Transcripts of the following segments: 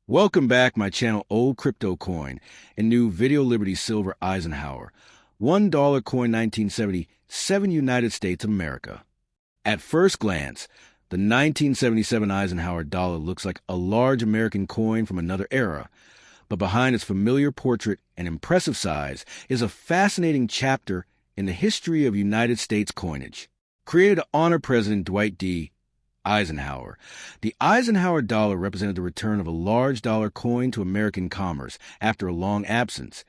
Welcome back my channel Old Crypto Coin and new Video Liberty Silver Eisenhower $1 coin 1970 7 United States of America. At first glance, the 1977 Eisenhower dollar looks like a large American coin from another era, but behind its familiar portrait and impressive size is a fascinating chapter in the history of United States coinage. Created to honor President Dwight D. Eisenhower, the Eisenhower dollar represented the return of a large dollar coin to American commerce after a long absence,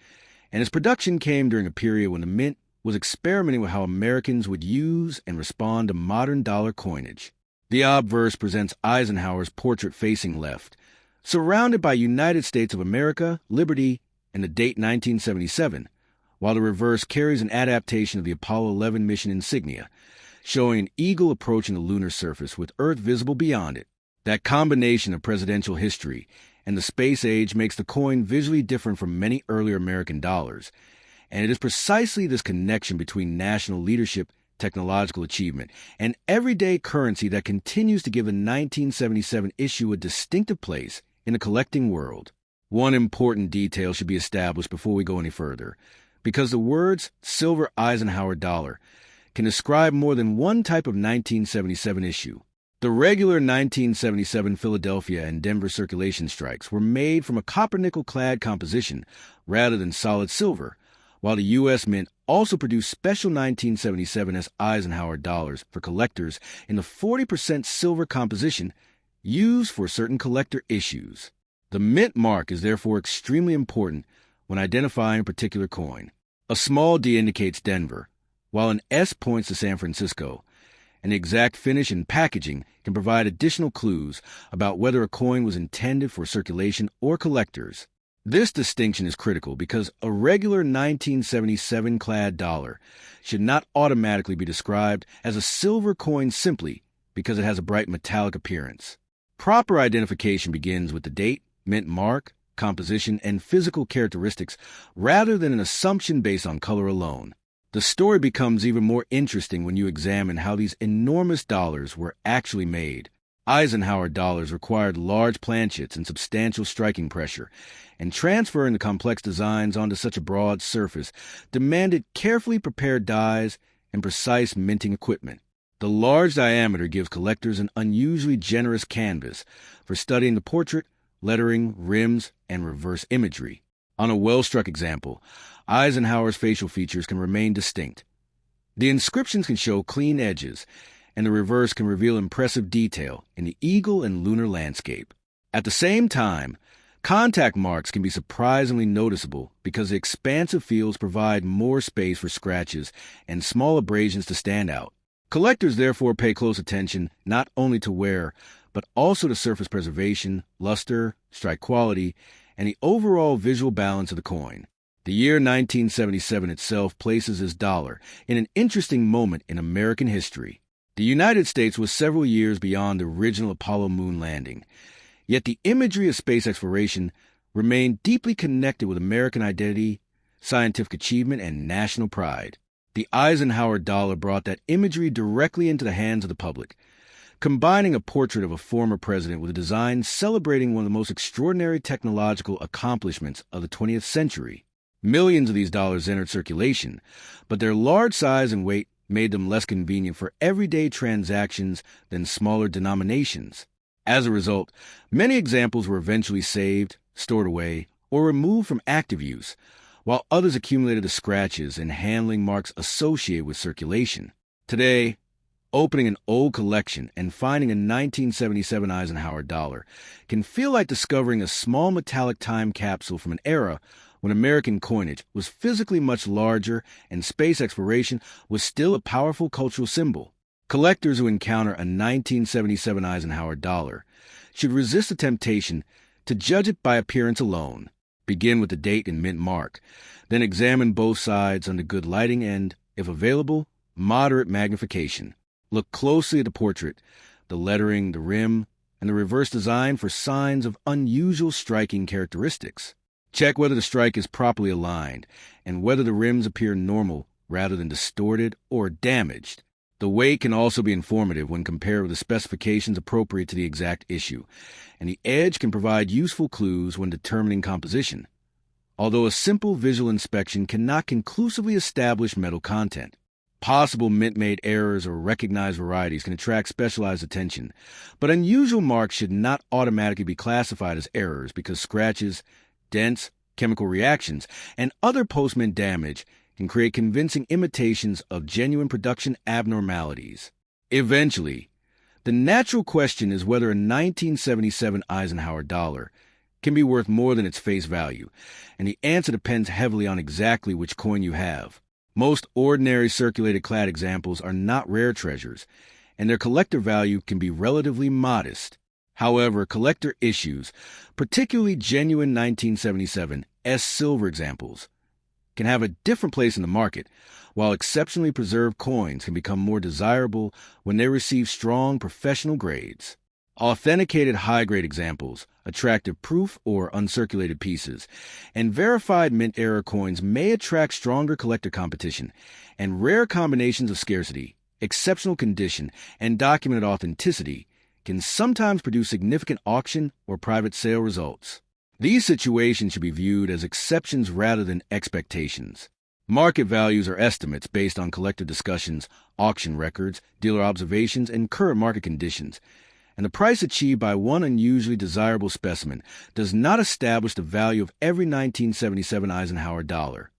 and its production came during a period when the mint was experimenting with how Americans would use and respond to modern dollar coinage. The obverse presents Eisenhower's portrait facing left, surrounded by United States of America, Liberty, and the date 1977, while the reverse carries an adaptation of the Apollo 11 mission insignia, showing an eagle approaching the lunar surface with Earth visible beyond it. That combination of presidential history and the space age makes the coin visually different from many earlier American dollars, and it is precisely this connection between national leadership, technological achievement, and everyday currency that continues to give the 1977 issue a distinctive place in the collecting world. One important detail should be established before we go any further, because the words Silver Eisenhower Dollar can describe more than one type of 1977 issue. The regular 1977 Philadelphia and Denver circulation strikes were made from a copper-nickel clad composition rather than solid silver, while the U.S. Mint also produced special 1977 Eisenhower dollars for collectors in the 40% silver composition used for certain collector issues. The mint mark is therefore extremely important when identifying a particular coin. A small D indicates Denver, while an S points to San Francisco, and the exact finish and packaging can provide additional clues about whether a coin was intended for circulation or collectors. This distinction is critical because a regular 1977 clad dollar should not automatically be described as a silver coin simply because it has a bright metallic appearance. Proper identification begins with the date, mint mark, composition, and physical characteristics rather than an assumption based on color alone. The story becomes even more interesting when you examine how these enormous dollars were actually made. Eisenhower dollars required large planchets and substantial striking pressure, and transferring the complex designs onto such a broad surface demanded carefully prepared dies and precise minting equipment. The large diameter gives collectors an unusually generous canvas for studying the portrait, lettering, rims, and reverse imagery. On a well-struck example, Eisenhower's facial features can remain distinct. The inscriptions can show clean edges, and the reverse can reveal impressive detail in the eagle and lunar landscape. At the same time, contact marks can be surprisingly noticeable because the expansive fields provide more space for scratches and small abrasions to stand out. Collectors therefore pay close attention not only to wear, but also to surface preservation, luster, strike quality, and the overall visual balance of the coin. The year 1977 itself places this dollar in an interesting moment in American history. The United States was several years beyond the original Apollo moon landing, yet the imagery of space exploration remained deeply connected with American identity, scientific achievement, and national pride. The Eisenhower dollar brought that imagery directly into the hands of the public, combining a portrait of a former president with a design celebrating one of the most extraordinary technological accomplishments of the 20th century. Millions of these dollars entered circulation, but their large size and weight made them less convenient for everyday transactions than smaller denominations. As a result, many examples were eventually saved, stored away, or removed from active use, while others accumulated the scratches and handling marks associated with circulation. Today, opening an old collection and finding a 1977 Eisenhower dollar can feel like discovering a small metallic time capsule from an era when American coinage was physically much larger and space exploration was still a powerful cultural symbol. Collectors who encounter a 1977 Eisenhower dollar should resist the temptation to judge it by appearance alone. Begin with the date and mint mark, then examine both sides under good lighting and, if available, moderate magnification. Look closely at the portrait, the lettering, the rim, and the reverse design for signs of unusual striking characteristics. Check whether the strike is properly aligned and whether the rims appear normal rather than distorted or damaged. The weight can also be informative when compared with the specifications appropriate to the exact issue, and the edge can provide useful clues when determining composition, although a simple visual inspection cannot conclusively establish metal content. Possible mint-made errors or recognized varieties can attract specialized attention, but unusual marks should not automatically be classified as errors because scratches, dents, chemical reactions, and other post-mint damage can create convincing imitations of genuine production abnormalities. Eventually, the natural question is whether a 1977 Eisenhower dollar can be worth more than its face value, and the answer depends heavily on exactly which coin you have. Most ordinary circulated clad examples are not rare treasures, and their collector value can be relatively modest. However, collector issues, particularly genuine 1977 S silver examples, can have a different place in the market, while exceptionally preserved coins can become more desirable when they receive strong professional grades. Authenticated high-grade examples, attractive proof or uncirculated pieces, and verified mint era coins may attract stronger collector competition, and rare combinations of scarcity, exceptional condition, and documented authenticity can sometimes produce significant auction or private sale results. These situations should be viewed as exceptions rather than expectations. Market values are estimates based on collector discussions, auction records, dealer observations, and current market conditions, and the price achieved by one unusually desirable specimen does not establish the value of every 1977 Eisenhower dollar.